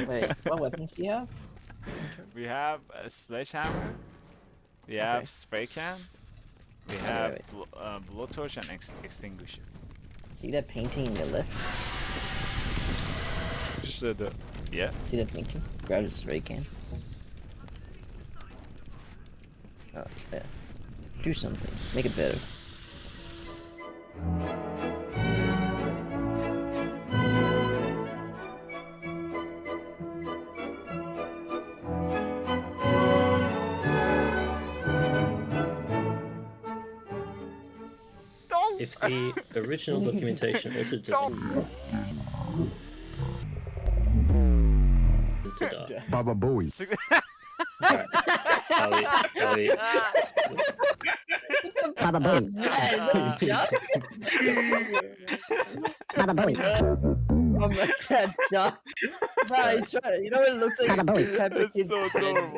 Wait, what weapons do you have? We have a sledgehammer. We Okay. have spray can. We Okay, have wait. blowtorch and extinguisher. See that painting in the left? Shut up. Yeah. See that painting? Grab the spray can. Oh, yeah. Do something. Make it better. If the original documentation also didn't to die. Baba Bowie. Alright. Howie. Baba Bowie. Baba Bowie. Oh my god, Doc. Nah, he's trying to, you know what it looks like? Baba Bowie. Pepper That's Kid so friend. adorable.